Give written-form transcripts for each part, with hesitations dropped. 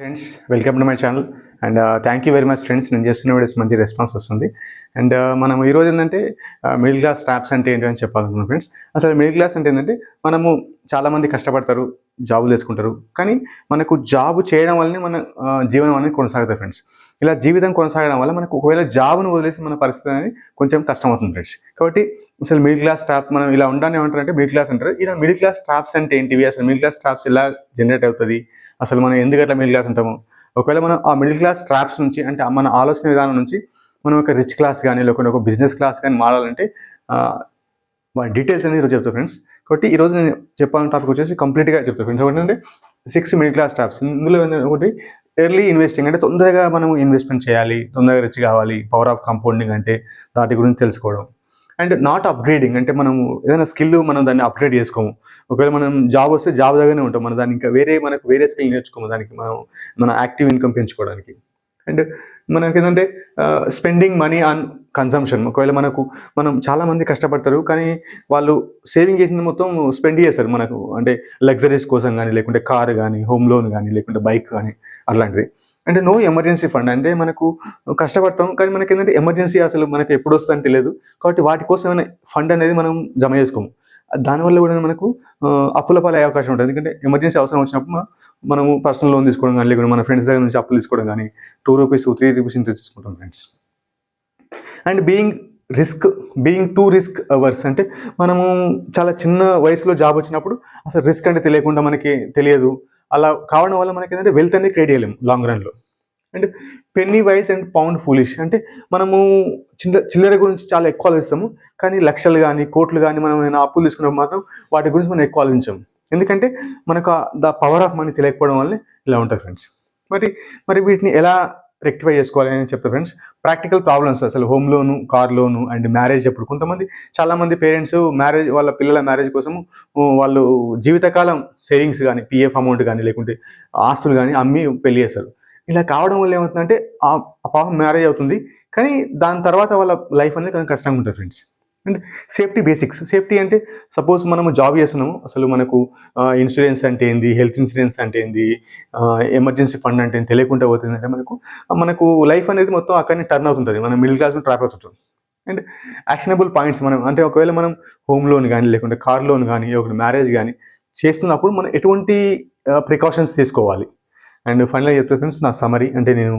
Friends, welcome to my channel. And thank you very much friends. నేను చేస్తున్న videos మంచి response వస్తుంది. And మనం ఈరోజు ఏంటంటే మిడిల్ క్లాస్ ట్రాప్స్ అంటే ఏంటో అని చెప్పాలనుకున్నాను ఫ్రెండ్స్. అసలు మిడిల్ క్లాస్ అంటే ఏంటంటే మనము చాలామంది కష్టపడతారు, జాబులు తెచ్చుకుంటారు. కానీ మనకు జాబ్ చేయడం వల్లనే మన జీవనం అనేది కొనసాగుతుంది ఫ్రెండ్స్. ఇలా జీవితం కొనసాగడం వల్ల మనకు ఒకవేళ జాబ్ను వదిలేసి మన పరిస్థితి అనేది కొంచెం కష్టం అవుతుంది ఫ్రెండ్స్. కాబట్టి అసలు మిడిల్ క్లాస్ ట్రాప్ మనం ఇలా ఉండాలని ఏమంటారంటే మిడిల్ క్లాస్ అంటారు. ఇలా మిడిల్ క్లాస్ ట్రాప్స్ అంటే ఏంటివి, అసలు మిడిల్ క్లాస్ ట్రాప్స్ ఎలా జనరేట్ అవుతుంది, అసలు మనం ఎందుకు అట్లా మిడిల్ క్లాస్ ఉంటాము, ఒకవేళ మనం ఆ మిడిల్ క్లాస్ ట్రాప్స్ నుంచి అంటే మన ఆలోచన విధానం నుంచి మనం ఒక రిచ్ క్లాస్ కానీ లేకుంటే ఒక బిజినెస్ క్లాస్ కానీ మారాలంటే డీటెయిల్స్ అనేది ఈరోజు చెప్తాను ఫ్రెండ్స్. కాబట్టి ఈరోజు నేను చెప్పాలని టాపిక్ వచ్చేసి కంప్లీట్గా చెప్తాను ఫ్రెండ్స్. ఏంటంటే 6 మిడిల్ క్లాస్ ట్రాప్స్. ఇందులో ఒకటి ఎర్లీ ఇన్వెస్టింగ్, అంటే తొందరగా మనం ఇన్వెస్ట్మెంట్ చేయాలి, తొందరగా రిచ్ కావాలి, పవర్ ఆఫ్ కంపౌండింగ్ అంటే దాటి గురించి తెలుసుకోవడం. అండ్ నాట్ అప్గ్రేడింగ్, అంటే మనము ఏదైనా స్కిల్ మనం దాన్ని అప్గ్రేడ్ చేసుకోము. ఒకవేళ మనం జాబ్ వస్తే జాబ్ దగ్గరనే ఉంటాం, మనం దాన్ని ఇంకా మనకు వేరే స్కిల్ నేర్చుకోము దానికి మన యాక్టివ్ ఇన్కమ్ పెంచుకోవడానికి. అండ్ మనకి ఏంటంటే స్పెండింగ్ మనీ ఆన్ కన్సంప్షన్. ఒకవేళ మనం చాలామంది కష్టపడతారు, కానీ వాళ్ళు సేవింగ్ చేసింది మొత్తం స్పెండ్ చేస్తారు మనకు, అంటే లగ్జరీస్ కోసం కానీ లేకుంటే కారు కానీ హోమ్ లోన్ కానీ లేకుంటే బైక్ కానీ అట్లాంటివి. అంటే నో ఎమర్జెన్సీ ఫండ్, అంటే మనకు కష్టపడతాం కానీ మనకి ఏంటంటే ఎమర్జెన్సీ అసలు మనకు ఎప్పుడు వస్తుందని తెలియదు. కాబట్టి వాటి కోసమైనా ఫండ్ అనేది మనం జమ చేసుకోము. దానివల్ల కూడా మనకు అప్పుల పాలయ్యే అవకాశం ఉంటుంది. ఎందుకంటే ఎమర్జెన్సీ అవసరం వచ్చినప్పుడు మనము పర్సనల్ లోన్ తీసుకోవడం కానీ లేకుంటే మన ఫ్రెండ్స్ దగ్గర నుంచి అప్పులు తీసుకోవడం కానీ ₹2 ₹3 ఇంత తీసుకుంటాం friends. And being too risk hours, అంటే మనము చాలా చిన్న వయసులో జాబ్ వచ్చినప్పుడు అసలు రిస్క్ అంటే తెలియకుండా మనకి తెలియదు. అలా కావడం వల్ల మనకి ఏంటంటే వెల్త్ అనేది క్రియేట్ చేయలేము లాంగ్ రన్లో. And penny wise and pound foolish, అంటే మనము చిల్లర గురించి చాలా ఎక్కువ ఆలోచిస్తాము, కానీ లక్షలు కానీ కోట్లు కానీ మనం ఏమైనా అప్పులు తీసుకున్నప్పుడు మాత్రం వాటి గురించి మనం ఎక్కువ ఆలోచించాము. ఎందుకంటే మనకు ద పవర్ ఆఫ్ మనీ తెలియకపోవడం వల్లే ఇలా ఉంటుంది ఫ్రెండ్స్. మరి వీటిని ఎలా రెక్టిఫై చేసుకోవాలి అని చెప్తా ఫ్రెండ్స్. ప్రాక్టికల్ ప్రాబ్లమ్స్, అసలు home loan, car loan and marriage అప్పుడు చాలామంది పేరెంట్స్ వాళ్ళ పిల్లల మ్యారేజ్ కోసము వాళ్ళు జీవితకాలం సేవింగ్స్ కానీ పిఎఫ్ అమౌంట్ కానీ లేకుంటే ఆస్తులు కానీ అమ్మి పెళ్లి చేస్తారు. ఇలా కావడం వల్ల ఏమవుతుందంటే ఆ పాపం మ్యారేజ్ అవుతుంది, కానీ దాని తర్వాత వాళ్ళ లైఫ్ అనేది కొంచెం కష్టంగా ఉంటుంది friends. And safety basics. Safety అంటే సపోజ్ మనము జాబ్ చేస్తున్నాము, అసలు మనకు ఇన్సూరెన్స్ అంటే ఏంది, హెల్త్ ఇన్సూరెన్స్ అంటే ఏంది, ఎమర్జెన్సీ ఫండ్ అంటే తెలియకుండా పోతుందంటే మనకు లైఫ్ అనేది మొత్తం అక్కడనే టర్న్ అవుతుంటుంది, మనం మిడిల్ క్లాస్ ట్రాప్ అవుతుంటాం. అండ్ యాక్షనబుల్ పాయింట్స్, మనం అంటే ఒకవేళ మనం హోమ్ లోన్ కానీ లేకుంటే కార్ లోన్ కానీ ఒక మ్యారేజ్ కానీ చేస్తున్నప్పుడు మనం ఎటువంటి ప్రికాషన్స్ తీసుకోవాలి. అండ్ ఫైనల్గా చెప్తా ఫ్రెండ్స్, నా సమరీ అంటే నేను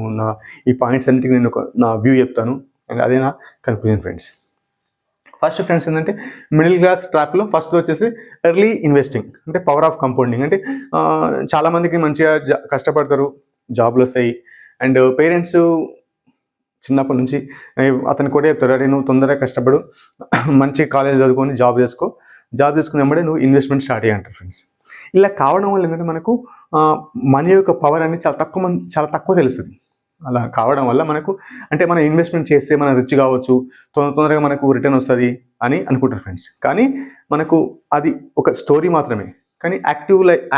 ఈ పాయింట్స్ అన్నిటికీ నేను నా వ్యూ చెప్తాను, అండ్ అదే నా కన్క్లూజన్ ఫ్రెండ్స్. ఫస్ట్ ఫ్రెండ్స్ ఏంటంటే మిడిల్ క్లాస్ ట్రాప్లో ఫస్ట్ వచ్చేసి ఎర్లీ ఇన్వెస్టింగ్, అంటే పవర్ ఆఫ్ కంపౌండింగ్. అంటే చాలామందికి మంచిగా కష్టపడతారు, జాబ్లు వస్తాయి, అండ్ పేరెంట్స్ చిన్నప్పటి నుంచి అతను కూడా చెప్తారు, అరే నువ్వు తొందరగా కష్టపడు, మంచి కాలేజ్ చదువుకొని జాబ్ చేసుకుని వెంబడే నువ్వు ఇన్వెస్ట్మెంట్ స్టార్ట్ చేయంటారు ఫ్రెండ్స్. ఇలా కావడం వల్ల ఏంటంటే మనకు మనీ యొక్క పవర్ అనేది చాలా తక్కువ తెలుస్తుంది. అలా కావడం వల్ల అంటే మనం ఇన్వెస్ట్మెంట్ చేస్తే మనం రిచ్ కావచ్చు, తొందరగా మనకు రిటర్న్ వస్తుంది అని అనుకుంటారు ఫ్రెండ్స్. కానీ మనకు అది ఒక స్టోరీ మాత్రమే. కానీ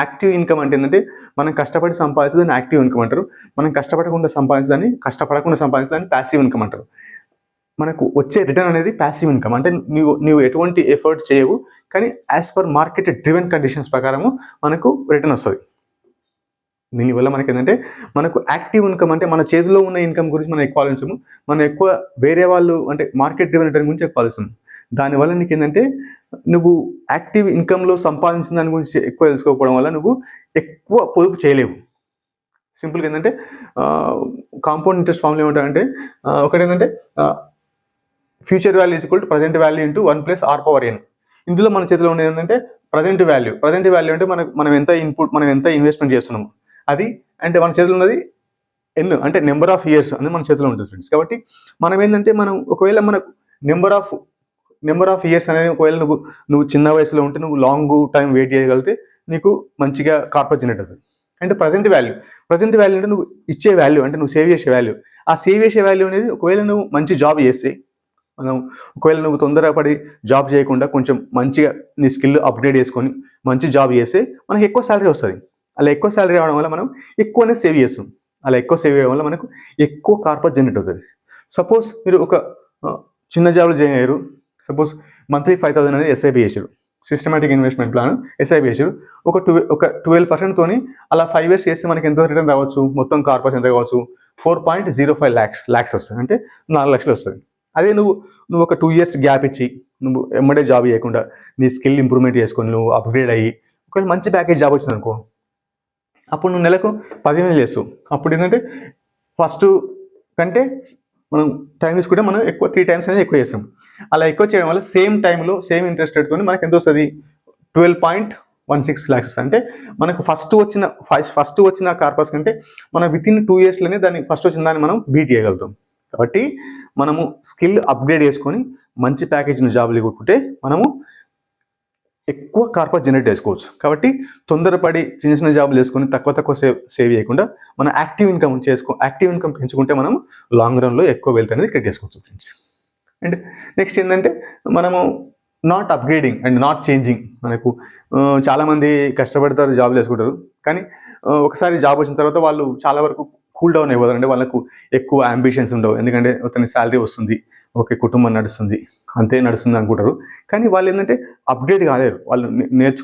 యాక్టివ్ ఇన్కమ్ అంటే ఏంటంటే మనం కష్టపడి సంపాదించదని యాక్టివ్ ఇన్కమ్ అంటారు, మనం కష్టపడకుండా సంపాదించదని ప్యాసివ్ ఇన్కమ్ అంటారు. మనకు వచ్చే రిటర్న్ అనేది ప్యాసివ్ ఇన్కమ్, అంటే నువ్వు ఎటువంటి ఎఫర్ట్ చేయవు, కానీ as per market driven conditions ప్రకారము మనకు రిటర్న్ వస్తుంది. దీనివల్ల ఏంటంటే మనకు యాక్టివ్ ఇన్కమ్, అంటే మన చేతిలో ఉన్న ఇన్కమ్ గురించి మనం ఎక్కువ ఆలోచించము, మనం ఎక్కువ వేరే వాళ్ళు అంటే మార్కెట్ డ్రివెన్ రిటర్న్ గురించి ఎక్కువ ఆలోచిస్తాం. దానివల్ల నీకు ఏంటంటే నువ్వు యాక్టివ్ ఇన్కమ్లో సంపాదించిన దాని గురించి ఎక్కువ తెలుసుకోకపోవడం వల్ల నువ్వు ఎక్కువ పొదుపు చేయలేవు. సింపుల్గా ఏంటంటే కాంపౌండ్ ఇంట్రెస్ట్ ఫార్ములా ఏమంటారంటే ఒకటి ఏంటంటే future value equal to present value into 1+r⁴n. ఇందులో మన చేతిలో ఉండేది ఏంటంటే ప్రజెంట్ వాల్యూ అంటే మనం ఎంత ఇన్వెస్ట్మెంట్ చేస్తున్నాము అది, అంటే మన చేతిలో ఉన్నది ఎన్, అంటే నెంబర్ ఆఫ్ ఇయర్స్ అనేది మన చేతిలో ఉంటుంది ఫ్రెండ్స్. కాబట్టి మనం ఏంటంటే ఒకవేళ మనకు నెంబర్ ఆఫ్ ఇయర్స్ అనేది ఒకవేళ నువ్వు చిన్న వయసులో ఉంటే నువ్వు లాంగ్ టైం వెయిట్ చేయగలిగితే నీకు మంచిగా కార్పొరేట్ జనరేట్ అవుతుంది. అంటే ప్రజెంట్ వాల్యూ అంటే నువ్వు ఇచ్చే వాల్యూ, అంటే నువ్వు సేవ్ చేసే వాల్యూ. ఆ సేవ్ చేసే వాల్యూ అనేది ఒకవేళ నువ్వు మంచి జాబ్ చేస్తే, ఒకవేళ నువ్వు తొందరపడి జాబ్ చేయకుండా కొంచెం మంచిగా నీ స్కిల్ అప్గ్రేడ్ చేసుకొని మంచి జాబ్ చేస్తే మనకి ఎక్కువ శాలరీ వస్తుంది. అలా ఎక్కువ శాలరీ రావడం వల్ల మనం ఎక్కువనే సేవ్ చేస్తాం. అలా ఎక్కువ సేవ్ చేయడం వల్ల మనకు ఎక్కువ కార్పొరేట్ జనరేట్ అవుతుంది. సపోజ్ మీరు ఒక చిన్న జాబ్లో జాయిన్ అయ్యారు, సపోజ్ మంత్లీ 5,000 అనేది ఎస్ఐపి చేశారు. సిస్టమాటిక్ ఇన్వెస్ట్మెంట్ ప్లాన్ ఎస్ఐపి చేసారు. ఒక 12% తోని అలా 5 years చేస్తే మనకి ఎంత రిటర్న్ రావచ్చు, మొత్తం కార్పస్ ఎంత కావచ్చు, 4.05 lakhs వస్తుంది, అంటే 4 లక్షలు వస్తుంది. అదే నువ్వు ఒక 2 years గ్యాప్ ఇచ్చి నువ్వు ఎమ్మడే జాబ్ చేయకుండా నీ స్కిల్ ఇంప్రూవ్మెంట్ చేసుకొని నువ్వు అప్గ్రేడ్ అయ్యి ఒకవేళ మంచి ప్యాకేజ్ జాబ్ వచ్చింది అనుకో, అప్పుడు నువ్వు నెలకు 10,000 చేస్తావు. అప్పుడు ఏంటంటే ఫస్ట్ కంటే మనం టైం తీసుకుంటే మనం ఎక్కువ 3 times అనేది ఎక్కువ చేస్తాం. అలా ఎక్కువ చేయడం వల్ల సేమ్ టైంలో సేమ్ ఇంట్రెస్ట్ రేట్తో మనకి ఎంత వస్తుంది, 12.16 lakhs. అంటే మనకు ఫస్ట్ వచ్చిన కార్పస్ కంటే మనం వితిన్ 2 yearsలోనే దాన్ని ఫస్ట్ వచ్చిన దాన్ని మనం బీట్ చేయగలుగుతాం. కాబట్టి మనము స్కిల్ అప్గ్రేడ్ చేసుకొని మంచి ప్యాకేజ్ జాబులు కొట్టుకుంటే మనము ఎక్కువ కార్పస్ జనరేట్ చేసుకోవచ్చు. కాబట్టి తొందరపడి చిన్న చిన్న జాబులు చేసుకొని తక్కువ సేవ్ చేయకుండా మన యాక్టివ్ ఇన్కమ్ పెంచుకుంటే మనం లాంగ్ రన్లో ఎక్కువ వెల్త్ అనేది క్రియేట్ చేసుకోవచ్చు ఫ్రెండ్స్. అండ్ నెక్స్ట్ ఏంటంటే మనము not upgrading and not changing. మనకు చాలామంది కష్టపడతారు, జాబులు వేసుకుంటారు, కానీ ఒకసారి జాబ్ వచ్చిన తర్వాత వాళ్ళు చాలా వరకు కూల్ డౌన్ అయిపోతారు. అంటే వాళ్ళకు ఎక్కువ అంబిషన్స్ ఉండవు, ఎందుకంటే అతని శాలరీ వస్తుంది, ఓకే కుటుంబం నడుస్తుంది, అంతే నడుస్తుంది అనుకుంటారు. కానీ వాళ్ళు ఏంటంటే అప్గ్రేడ్ కాలేరు.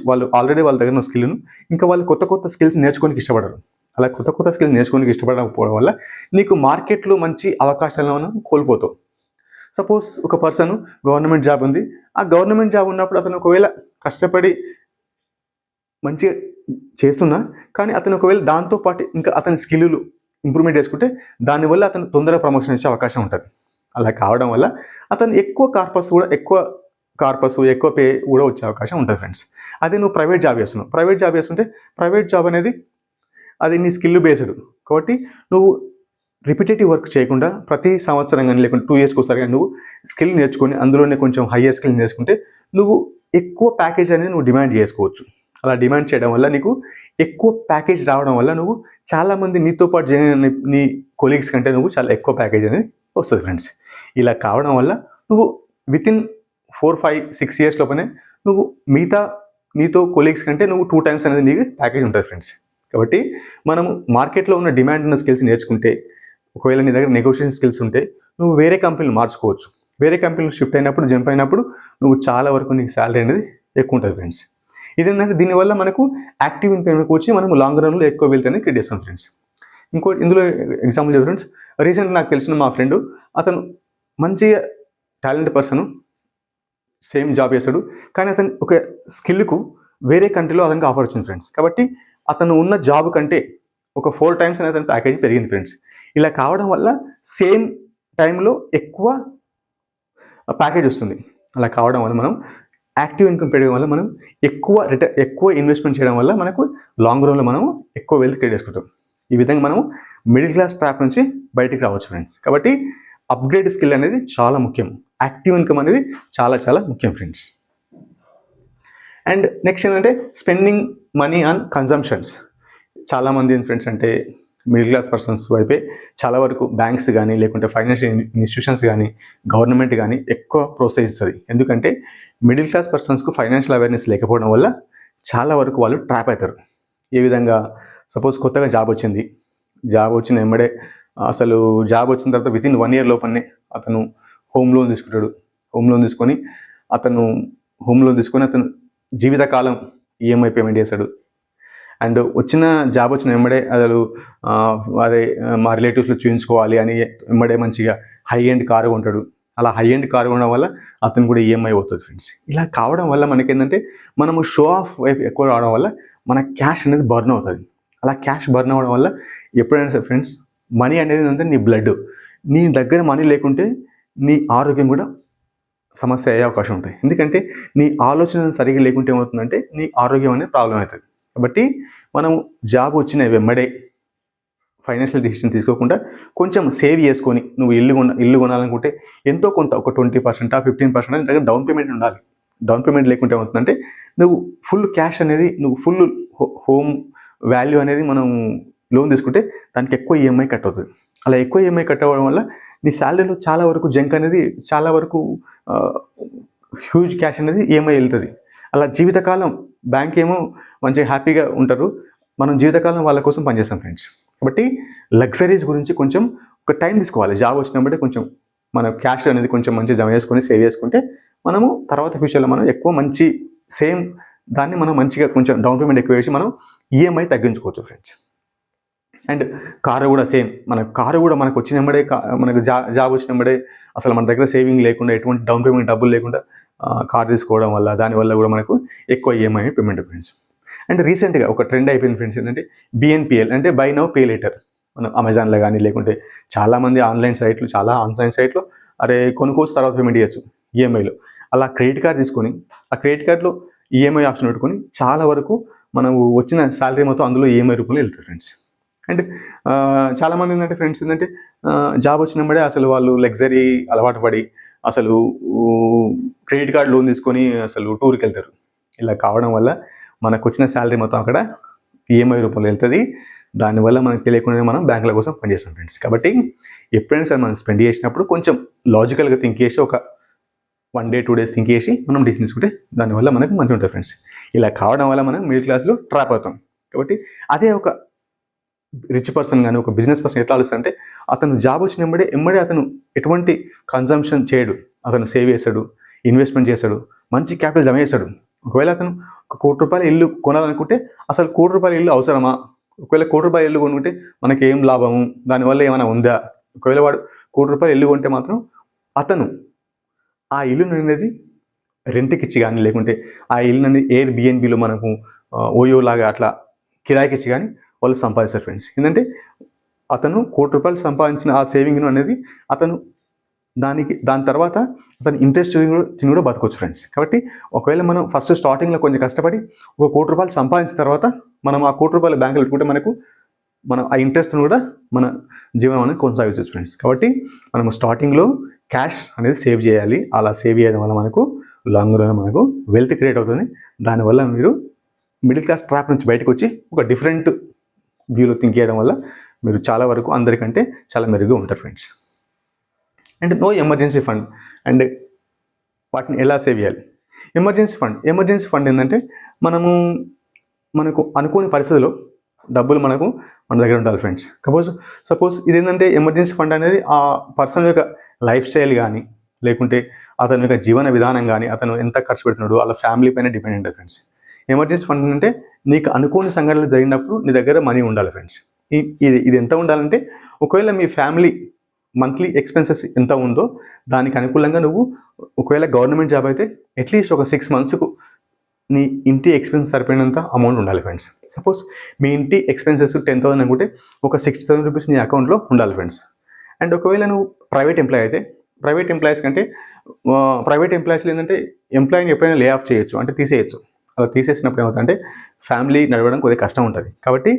వాళ్ళు ఆల్రెడీ వాళ్ళ దగ్గర ఉన్న స్కిల్ను ఇంకా వాళ్ళు కొత్త స్కిల్స్ నేర్చుకోనికి ఇష్టపడరు. అలా కొత్త స్కిల్స్ నేర్చుకోనికి ఇష్టపడకపోవడం వల్ల నీకు మార్కెట్లో మంచి అవకాశాలను కోల్పోతావు. సపోజ్ ఒక పర్సన్ గవర్నమెంట్ జాబ్ ఉంది, ఆ గవర్నమెంట్ జాబ్ ఉన్నప్పుడు అతను ఒకవేళ కష్టపడి మంచిగా చేస్తున్నా కానీ అతను ఒకవేళ దాంతోపాటు ఇంకా అతని స్కిల్లు ఇంప్రూవ్మెంట్ చేసుకుంటే దానివల్ల అతను తొందరగా ప్రమోషన్ ఇచ్చే అవకాశం ఉంటుంది. అలా కావడం వల్ల అతను ఎక్కువ ఎక్కువ పే కూడా వచ్చే అవకాశం ఉంటుంది ఫ్రెండ్స్. అదే నువ్వు ప్రైవేట్ జాబ్ చేస్తుంటే ప్రైవేట్ జాబ్ అనేది అది నీ స్కిల్ బేస్డ్. కాబట్టి నువ్వు రిపిటేటివ్ వర్క్ చేయకుండా ప్రతి సంవత్సరం కానీ లేకుంటే 2 yearsకి ఒకసారి కానీ నువ్వు స్కిల్ నేర్చుకొని అందులోనే కొంచెం హయ్యర్ స్కిల్ నేర్చుకుంటే నువ్వు ఎక్కువ ప్యాకేజ్ అనేది నువ్వు డిమాండ్ చేసుకోవచ్చు. అలా డిమాండ్ చేయడం వల్ల నీకు ఎక్కువ ప్యాకేజ్ రావడం వల్ల నువ్వు చాలామంది నీతో పాటు నీ కొలీగ్స్ కంటే నువ్వు చాలా ఎక్కువ ప్యాకేజ్ అనేది వస్తుంది ఫ్రెండ్స్. ఇలా కావడం వల్ల నువ్వు వితిన్ 4-5-6 years లోపనే నువ్వు నీతో కొలీగ్స్ కంటే నువ్వు 2 times అనేది నీకు ప్యాకేజ్ ఉంటుంది ఫ్రెండ్స్. కాబట్టి మనము మార్కెట్లో ఉన్న డిమాండ్ ఉన్న స్కిల్స్ నేర్చుకుంటే, ఒకవేళ నీ దగ్గర నెగోషియేషన్ స్కిల్స్ ఉంటే నువ్వు వేరే కంపెనీలు మార్చుకోవచ్చు. వేరే కంపెనీలు జంప్ అయినప్పుడు నువ్వు చాలా వరకు నీకు శాలరీ అనేది ఎక్కువ ఉంటుంది ఫ్రెండ్స్. ఇదేంటంటే దీనివల్ల మనకు యాక్టివ్ ఇన్కమ్ వచ్చి మనం లాంగ్ రన్లో ఎక్కువ వెల్త్ అనేది క్రియేట్ చేస్తాం ఫ్రెండ్స్. ఇందులో ఎగ్జాంపుల్ చెప్పు ఫ్రెండ్స్, రీసెంట్గా నాకు తెలిసిన మా ఫ్రెండ్, అతను మంచిగా టాలెంట్ పర్సన్, సేమ్ జాబ్ చేస్తాడు, కానీ అతను ఒక స్కిల్కు వేరే కంట్రీలో అతనికి ఆఫర్ వచ్చింది ఫ్రెండ్స్. కాబట్టి అతను ఉన్న జాబ్ కంటే ఒక 4 times అనేది అతని ప్యాకేజ్ పెరిగింది ఫ్రెండ్స్. ఇలా కావడం వల్ల సేమ్ టైంలో ఎక్కువ ప్యాకేజ్ వస్తుంది. అలా కావడం వల్ల మనం యాక్టివ్ ఇన్కమ్ పెరగడం వల్ల మనం ఎక్కువ ఇన్వెస్ట్మెంట్ చేయడం వల్ల మనకు లాంగ్ రన్లో మనం ఎక్కువ వెల్త్ క్రియేట్ చేసుకుంటాం. ఈ విధంగా మనం మిడిల్ క్లాస్ ట్రాప్ నుంచి బయటికి రావచ్చు ఫ్రెండ్స్. కాబట్టి అప్గ్రేడ్ స్కిల్ అనేది చాలా ముఖ్యం. యాక్టివ్ ఇన్కమ్ అనేది చాలా ముఖ్యం ఫ్రెండ్స్. అండ్ నెక్స్ట్ ఏంటంటే స్పెండింగ్ మనీ ఆన్ కన్జంప్షన్స్. చాలామంది ఫ్రెండ్స్ అంటే మిడిల్ క్లాస్ పర్సన్స్ వైపే చాలా వరకు బ్యాంక్స్ కానీ లేకుంటే ఫైనాన్షియల్ ఇన్స్టిట్యూషన్స్ కానీ గవర్నమెంట్ కానీ ఎక్కువ ప్రోత్సహిస్తుంది. ఎందుకంటే మిడిల్ క్లాస్ పర్సన్స్కు ఫైనాన్షియల్ అవేర్నెస్ లేకపోవడం వల్ల చాలా వరకు వాళ్ళు ట్రాప్ అవుతారు. ఏ విధంగా, సపోజ్ కొత్తగా జాబ్ వచ్చిన వెంబడే అసలు జాబ్ వచ్చిన తర్వాత వితిన్ 1 year లోపలనే అతను హోమ్ లోన్ తీసుకొని అతను జీవితకాలం ఈఎంఐ పేమెంట్ చేశాడు. అండ్ జాబ్ వచ్చిన వెంబడే అసలు మా రిలేటివ్స్లో చూపించుకోవాలి అని వెంబడే మంచిగా హై ఎండ్ కారు కొంటాడు. అలా హై ఎండ్ కారు కొనడం వల్ల అతను కూడా ఈఎంఐ అవుతుంది ఫ్రెండ్స్. ఇలా కావడం వల్ల మనకేంటంటే మనము షో ఆఫ్ వైపు ఎక్కువ రావడం వల్ల మన క్యాష్ అనేది బర్న్ అవుతుంది. అలా క్యాష్ బర్న్ అవ్వడం వల్ల ఎప్పుడైనా సరే ఫ్రెండ్స్, మనీ అనేది అంటే నీ బ్లడ్. నీ దగ్గర మనీ లేకుంటే నీ ఆరోగ్యం కూడా సమస్య అయ్యే అవకాశం ఉంటాయి. ఎందుకంటే నీ ఆలోచన సరిగ్గా లేకుంటే ఏమవుతుందంటే నీ ఆరోగ్యం అనేది ప్రాబ్లం అవుతుంది. కాబట్టి మనం జాబ్ వచ్చిన వెంబడే ఫైనాన్షియల్ డిసిషన్ తీసుకోకుండా కొంచెం సేవ్ చేసుకొని నువ్వు ఇల్లు కొనాలనుకుంటే ఎంతో కొంత ఒక 20% 15% దగ్గర డౌన్ పేమెంట్ ఉండాలి. డౌన్ పేమెంట్ లేకుంటే ఏమవుతుందంటే నువ్వు ఫుల్ క్యాష్ అనేది ఫుల్ హోమ్ వాల్యూ అనేది మనం లోన్ తీసుకుంటే దానికి ఎక్కువ ఈఎంఐ కట్ అవుతుంది. అలా ఎక్కువ ఈఎంఐ కట్ అవ్వడం వల్ల నీ శాలరీలో చాలా వరకు చాలా వరకు హ్యూజ్ క్యాష్ అనేది ఈఎంఐ వెళ్తుంది. అలా జీవితకాలం బ్యాంక్ ఏమో మంచిగా హ్యాపీగా ఉంటారు, మనం జీవితకాలం వాళ్ళ కోసం పనిచేస్తాం ఫ్రెండ్స్. కాబట్టి లగ్జరీస్ గురించి కొంచెం ఒక టైం తీసుకోవాలి. జాబ్ వచ్చినప్పుడే కొంచెం మన క్యాష్ అనేది కొంచెం మంచిగా జమ చేసుకొని సేవ్ చేసుకుంటే మనము తర్వాత ఫ్యూచర్లో మనం ఎక్కువ మంచి సేమ్ దాన్ని మనం మంచిగా కొంచెం డౌన్ పేమెంట్ ఎక్కువ వేసి మనం ఈఎంఐ తగ్గించుకోవచ్చు ఫ్రెండ్స్. అండ్ కారు కూడా సేమ్, మన కారు కూడా మనకు వచ్చినప్పుడే మనకు జాబ్ వచ్చినప్పుడే అసలు మన దగ్గర సేవింగ్ లేకుండా ఎటువంటి డౌన్ పేమెంట్ డబ్బులు లేకుండా కార్ తీసుకోవడం వల్ల దానివల్ల కూడా మనకు ఎక్కువ ఈఎంఐ పేమెంట్ ఫ్రెండ్స్. అండ్ రీసెంట్గా ఒక ట్రెండ్ అయిపోయింది ఫ్రెండ్స్ ఏంటంటే బిఎన్పిఎల్, అంటే బై నౌ పే లేటర్. మనం అమెజాన్లో కానీ లేకుంటే చాలామంది ఆన్లైన్ సైట్లో అరే కొనుక్కోవచ్చు తర్వాత పేమెంట్ చేయొచ్చు ఈఎంఐలో. అలా క్రెడిట్ కార్డ్ తీసుకొని ఆ క్రెడిట్ కార్డ్లో ఈఎంఐ ఆప్షన్ పెట్టుకొని చాలా వరకు మనం వచ్చిన శాలరీ మొత్తం అందులో ఈఎంఐ రూపంలో వెళ్తుంది ఫ్రెండ్స్. అండ్ చాలామంది ఏంటంటే ఫ్రెండ్స్ ఏంటంటే జాబ్ వచ్చినప్పుడే అసలు వాళ్ళు లగ్జరీ అలవాటు పడి అసలు క్రెడిట్ కార్డ్ లోన్ తీసుకొని అసలు టూర్కి వెళ్తారు. ఇలా కావడం వల్ల మనకు వచ్చిన శాలరీ మొత్తం అక్కడ ఈఎంఐ రూపంలో వెళ్తుంది. దానివల్ల మనకు తెలియకుండా మనం బ్యాంకుల కోసం పనిచేస్తాం ఫ్రెండ్స్. కాబట్టి ఎప్పుడైనా సరే మనం స్పెండ్ చేసినప్పుడు కొంచెం లాజికల్గా థింక్ చేసి ఒక 1 day 2 days థింక్ చేసి మనం డిసిషన్ తీసుకుంటే దానివల్ల మనకు మంచిగా ఉంటుంది ఫ్రెండ్స్. ఇలా కావడం వల్ల మనం మిడిల్ క్లాస్లో ట్రాప్ అవుతాం. కాబట్టి అదే ఒక రిచ్ పర్సన్ కానీ ఒక బిజినెస్ పర్సన్ ఎట్లా ఆలోచిస్తుంటే అతను జాబ్ వచ్చినప్పుడే ఎమ్మడే అతను ఎటువంటి కన్జంప్షన్ చేయడు, అతను సేవ్ చేస్తాడు, ఇన్వెస్ట్మెంట్ చేస్తాడు, మంచి క్యాపిటల్ జమ చేస్తాడు. ఒకవేళ అతను ₹1 కోటి ఇల్లు కొనాలనుకుంటే అసలు ₹1 కోటి ఇల్లు అవసరమా? ఒకవేళ ₹1 కోటి ఇల్లు కొనుక్కుంటే మనకి ఏం లాభము, దానివల్ల ఏమైనా ఉందా? ఒకవేళ వాడు ₹1 కోటి ఇల్లు కొంటే మాత్రం అతను ఆ ఇల్లు అనేది రెంట్కి ఇచ్చి కానీ లేకుంటే ఆ ఇల్లు అనేది ఎయిర్ బిఎన్బిలో మనకు ఓయో లాగా అట్లా కిరాయికి ఇచ్చి కానీ వాళ్ళు సంపాదిస్తారు ఫ్రెండ్స్. ఏంటంటే అతను ₹1 కోటి సంపాదించిన ఆ సేవింగ్ అనేది అతను దాని తర్వాత అతను ఇంట్రెస్ట్ తిని కూడా బతకొచ్చు ఫ్రెండ్స్. కాబట్టి ఒకవేళ మనం ఫస్ట్ స్టార్టింగ్లో కొంచెం కష్టపడి ₹1 కోటి సంపాదించిన తర్వాత మనం ఆ ₹1 కోటి బ్యాంకులో పెట్టుకుంటే మనం ఆ ఇంట్రెస్ట్ను కూడా మన జీవనం అనేది కొనసాగించవచ్చు ఫ్రెండ్స్. కాబట్టి మనం స్టార్టింగ్లో క్యాష్ అనేది సేవ్ చేయాలి. అలా సేవ్ చేయడం వల్ల మనకు లాంగ్ రన్ మనకు వెల్త్ క్రియేట్ అవుతుంది. దానివల్ల మీరు మిడిల్ క్లాస్ ట్రాప్ నుంచి బయటకు వచ్చి ఒక డిఫరెంట్ వ్యూలో థింక్ చేయడం వల్ల మీరు చాలా వరకు అందరికంటే చాలా మెరుగ్గా ఉంటారు friends. And no emergency fund. And వాటిని ఎలా సేవ్ చేయాలి? ఎమర్జెన్సీ ఫండ్ ఏంటంటే మనకు అనుకోని పరిస్థితుల్లో డబ్బులు మన దగ్గర ఉండాలి ఫ్రెండ్స్. సపోజ్ ఇదేంటంటే ఎమర్జెన్సీ ఫండ్ అనేది ఆ పర్సన్ యొక్క లైఫ్ స్టైల్ కానీ లేకుంటే అతని యొక్క జీవన విధానం కానీ అతను ఎంత ఖర్చు పెడుతున్నాడు వాళ్ళ ఫ్యామిలీ పైన డిపెండ్ ఉంటుంది ఫ్రెండ్స్. ఎమర్జెన్సీ ఫండ్ అంటే నీకు అనుకోని సంఘటనలు జరిగినప్పుడు నీ దగ్గర మనీ ఉండాలి ఫ్రెండ్స్. ఇది ఎంత ఉండాలంటే ఒకవేళ మీ ఫ్యామిలీ మంత్లీ ఎక్స్పెన్సెస్ ఎంత ఉందో దానికి అనుకూలంగా నువ్వు ఒకవేళ గవర్నమెంట్ జాబ్ అయితే అట్లీస్ట్ ఒక 6 monthsకు నీ ఇంటి ఎక్స్పెన్స్ సరిపోయినంత అమౌంట్ ఉండాలి ఫ్రెండ్స్. సపోజ్ మీ ఇంటి ఎక్స్పెన్సెస్ 10,000 అనుకుంటే ఒక 60,000 రూపీస్ నీ అకౌంట్లో ఉండాలి ఫ్రెండ్స్. అండ్ ఒకవేళ నువ్వు ప్రైవేట్ ఎంప్లాయ్ అయితే ప్రైవేట్ ఎంప్లాయీస్లో ఏంటంటే ఎంప్లాయీని ఎప్పుడైనా లే ఆఫ్ చేయొచ్చు, అంటే తీసేయచ్చు. అలా తీసేసినప్పుడు ఏమవుతుందంటే ఫ్యామిలీ నడవడం కొద్దిగా కష్టం ఉంటుంది. కాబట్టి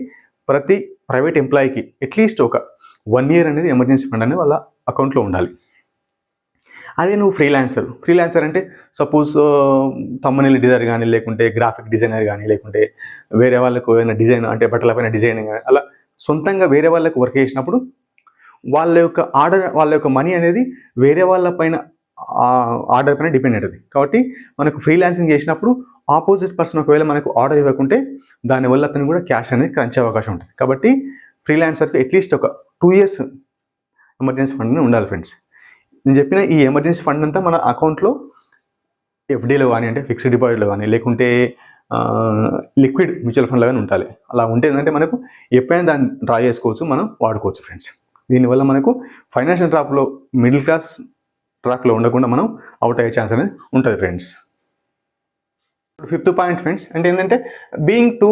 ప్రతి ప్రైవేట్ ఎంప్లాయీకి అట్లీస్ట్ ఒక 1 year అనేది ఎమర్జెన్సీ ఫండ్ అనేది వాళ్ళ అకౌంట్లో ఉండాలి. అదే నువ్వు ఫ్రీలాన్సర్ అంటే సపోజ్ థంబ్నెయిల్ డిజైనర్ కానీ లేకుంటే గ్రాఫిక్ డిజైనర్ కానీ లేకుంటే వేరే వాళ్ళకు ఏమైనా డిజైన్ అంటే బట్టల పైన డిజైనింగ్ కానీ అలా సొంతంగా వేరే వాళ్ళకు వర్క్ చేసినప్పుడు వాళ్ళ యొక్క మనీ అనేది వేరే వాళ్ళ పైన ఆర్డర్ పైన డిపెండ్ అవుతుంది. కాబట్టి మనకు ఫ్రీలాన్సింగ్ చేసినప్పుడు ఆపోజిట్ పర్సన్ ఒకవేళ మనకు ఆర్డర్ ఇవ్వకుంటే దానివల్ల అతను కూడా క్యాష్ అనేది క్రంచే అవకాశం ఉంటుంది. కాబట్టి ఫ్రీలాన్సర్కి అట్లీస్ట్ ఒక 2 years ఎమర్జెన్సీ ఫండ్ ఉండాలి ఫ్రెండ్స్. నేను చెప్పిన ఈ ఎమర్జెన్సీ ఫండ్ అంతా మన అకౌంట్లో ఎఫ్డీలో కానీ అంటే ఫిక్స్డ్ డిపాజిట్లో కానీ లేకుంటే లిక్విడ్ మ్యూచువల్ ఫండ్లో కానీ ఉండాలి. అలా ఉంటే ఏంటంటే మనకు ఎప్పుడైనా దాన్ని డ్రా చేసుకోవచ్చు, మనం వాడుకోవచ్చు ఫ్రెండ్స్. దీనివల్ల మనకు ఫైనాన్షియల్ ట్రాప్లో మిడిల్ క్లాస్ ట్రాక్లో ఉండకుండా మనం అవుట్ అయ్యే ఛాన్స్ అనేది ఉంటుంది ఫ్రెండ్స్. 5th పాయింట్ ఫ్రెండ్స్ అంటే ఏంటంటే being to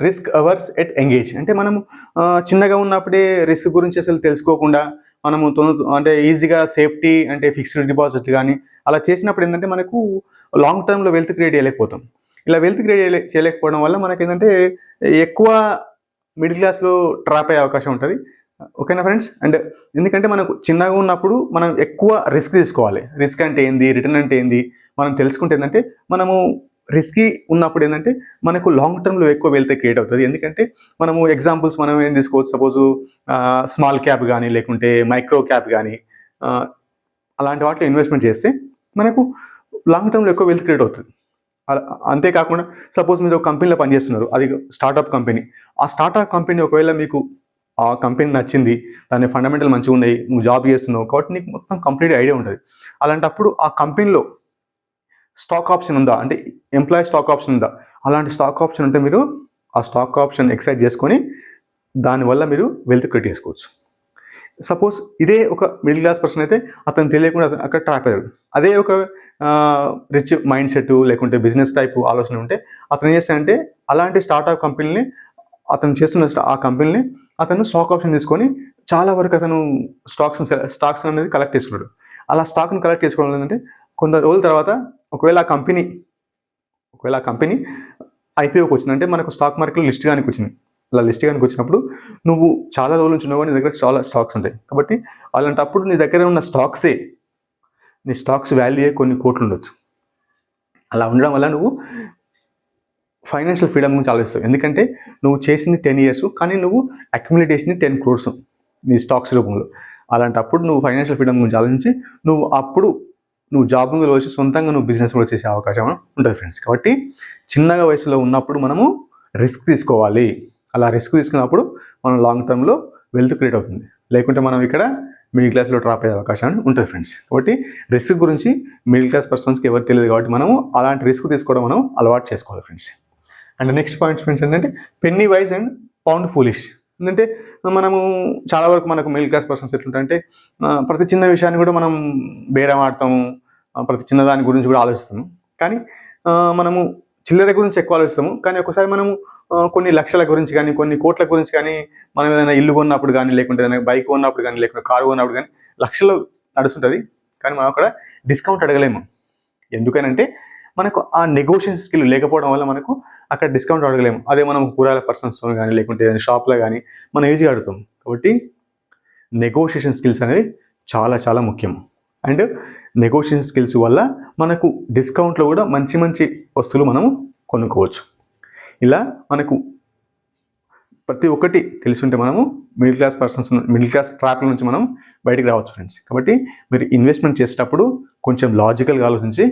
risk hours at engage. అంటే మనము చిన్నగా ఉన్నప్పుడే రిస్క్ గురించి అసలు తెలుసుకోకుండా మనము అంటే ఈజీగా సేఫ్టీ అంటే ఫిక్స్డ్ డిపాజిట్ కానీ అలా చేసినప్పుడు ఏంటంటే మనకు లాంగ్ టర్మ్లో వెల్త్ క్రియేట్ చేయలేకపోతాం. ఇలా వెల్త్ క్రియేట్ చేయలేకపోవడం వల్ల మనకి ఏంటంటే ఎక్కువ మిడిల్ క్లాస్లో ట్రాప్ అయ్యే అవకాశం ఉంటుంది. ఓకేనా ఫ్రెండ్స్? అండ్ ఎందుకంటే మనకు చిన్నగా ఉన్నప్పుడు మనం ఎక్కువ రిస్క్ తీసుకోవాలి. రిస్క్ అంటే ఏంది, రిటర్న్ అంటే ఏంది మనం తెలుసుకుంటే ఏంటంటే మనము రిస్కీ ఉన్నప్పుడు ఏంటంటే మనకు లాంగ్ టర్మ్లో ఎక్కువ వెల్త్ క్రియేట్ అవుతుంది. ఎందుకంటే మనము ఎగ్జాంపుల్స్ మనం ఏం తీసుకోవచ్చు, సపోజు స్మాల్ క్యాప్ కానీ లేకుంటే మైక్రో క్యాప్ కానీ అలాంటి వాటిలో ఇన్వెస్ట్మెంట్ చేస్తే మనకు లాంగ్ టర్మ్లో ఎక్కువ వెల్త్ క్రియేట్ అవుతుంది. అంతేకాకుండా సపోజ్ మీరు ఒక కంపెనీలో పనిచేస్తున్నారు, అది స్టార్టప్ కంపెనీ. ఆ స్టార్టప్ కంపెనీ ఒకవేళ మీకు ఆ కంపెనీ నచ్చింది, దాని ఫండమెంటల్ మంచిగా ఉన్నాయి, నువ్వు జాబ్ చేస్తున్నావు కాబట్టి నీకు మొత్తం కంప్లీట్ ఐడియా ఉంటుంది. అలాంటప్పుడు ఆ కంపెనీలో స్టాక్ ఆప్షన్ ఉందా, అంటే ఎంప్లాయీ స్టాక్ ఆప్షన్ ఉందా, అలాంటి స్టాక్ ఆప్షన్ ఉంటే మీరు ఆ స్టాక్ ఆప్షన్ ఎక్సైజ్ చేసుకొని దానివల్ల మీరు వెల్త్ క్రియేట్ చేసుకోవచ్చు. సపోజ్ ఇదే ఒక మిడిల్ క్లాస్ పర్సన్ అయితే అతను తెలియకుండా అక్కడ ట్రాప్ అయ్యాడు. అదే ఒక రిచ్ మైండ్ సెట్ లేకుంటే బిజినెస్ టైప్ ఆలోచన ఉంటే అతను ఏం చేస్తాడంటే అలాంటి స్టార్ట్అప్ కంపెనీని అతను చేస్తున్న ఆ కంపెనీని అతను స్టాక్ ఆప్షన్ తీసుకొని చాలా వరకు అతను స్టాక్స్ అనేది కలెక్ట్ చేసుకున్నాడు. అలా స్టాక్ని కలెక్ట్ చేసుకోవడం ఏంటంటే కొంత రోజుల తర్వాత ఒకవేళ ఆ కంపెనీ ఐపీఓకి వచ్చింది, అంటే మనకు స్టాక్ మార్కెట్లో లిస్ట్ కానీ వచ్చింది. అలా లిస్ట్ కానీ వచ్చినప్పుడు నువ్వు చాలా రోజుల నుంచి ఉన్నావు, నీ దగ్గర చాలా స్టాక్స్ ఉంటాయి. కాబట్టి అలాంటప్పుడు నీ దగ్గర ఉన్న నీ స్టాక్స్ వాల్యూ కొన్ని కోట్లు ఉండొచ్చు. అలా ఉండడం వల్ల నువ్వు ఫైనాన్షియల్ ఫ్రీడమ్ గురించి ఆలోచిస్తావు. ఎందుకంటే నువ్వు చేసింది 10 years, కానీ నువ్వు అక్యుములేట్ చేసింది 10 crores నీ స్టాక్స్ రూపంలో. అలాంటప్పుడు నువ్వు ఫైనాన్షియల్ ఫ్రీడమ్ గురించి ఆలోచించి నువ్వు జాబ్ మీద వచ్చి సొంతంగా నువ్వు బిజినెస్ కూడా చేసే అవకాశం ఉంటుంది ఫ్రెండ్స్. కాబట్టి చిన్నగా వయసులో ఉన్నప్పుడు మనము రిస్క్ తీసుకోవాలి. అలా రిస్క్ తీసుకున్నప్పుడు మనం లాంగ్ టర్మ్లో వెల్త్ క్రియేట్ అవుతుంది. లేకుంటే మనం ఇక్కడ మిడిల్ క్లాస్లో డ్రాప్ అయ్యే అవకాశం ఉంటుంది ఫ్రెండ్స్. కాబట్టి రిస్క్ గురించి మిడిల్ క్లాస్ పర్సన్స్కి ఎవరు తెలియదు, కాబట్టి మనము అలాంటి రిస్క్ తీసుకోవడం మనం అలవాటు చేసుకోవాలి friends. And next points friends ఏంటంటే penny wise and pound foolish. ఎందుకంటే మనము చాలా వరకు మనకు మిడిల్ క్లాస్ పర్సన్స్ ఎట్లుంటారంటే ప్రతి చిన్న విషయాన్ని కూడా మనం బేరం ఆడతాము, ప్రతి చిన్న దాని గురించి కూడా ఆలోచిస్తాము. కానీ మనము చిల్లర గురించి ఎక్కువ ఆలోచిస్తాము. కానీ ఒకసారి మనము కొన్ని లక్షల గురించి కానీ కొన్ని కోట్ల గురించి కానీ మనం ఏదైనా ఇల్లు కొన్నప్పుడు కానీ లేకుంటే ఏదైనా బైక్ కొన్నప్పుడు కానీ లేకుంటే కారు కొన్నప్పుడు కానీ లక్షల్లో నడుస్తుంటుంది. కానీ మనం అక్కడ డిస్కౌంట్ అడగలేము. ఎందుకనంటే మనకు ఆ నెగోషియేషన్ స్కిల్ లేకపోవడం వల్ల మనకు అక్కడ డిస్కౌంట్ అడగలేము. అదే మనం కూరగాయల పర్సన్స్తో కానీ లేకుంటే ఏదైనా షాప్లో కానీ మనం ఈజీగా అడుగుతాం. కాబట్టి నెగోషియేషన్ స్కిల్స్ అనేది చాలా చాలా ముఖ్యం. అండ్ నెగోషియేషన్ స్కిల్స్ వల్ల మనకు డిస్కౌంట్లో కూడా మంచి మంచి వస్తువులు మనము కొనుక్కోవచ్చు. ఇలా మనకు ప్రతి ఒక్కటి తెలిసి ఉంటే మనము మిడిల్ క్లాస్ ట్రాప్ నుంచి మనం బయటికి రావచ్చు ఫ్రెండ్స్. కాబట్టి మీరు ఇన్వెస్ట్మెంట్ చేసేటప్పుడు కొంచెం లాజికల్గా ఆలోచించి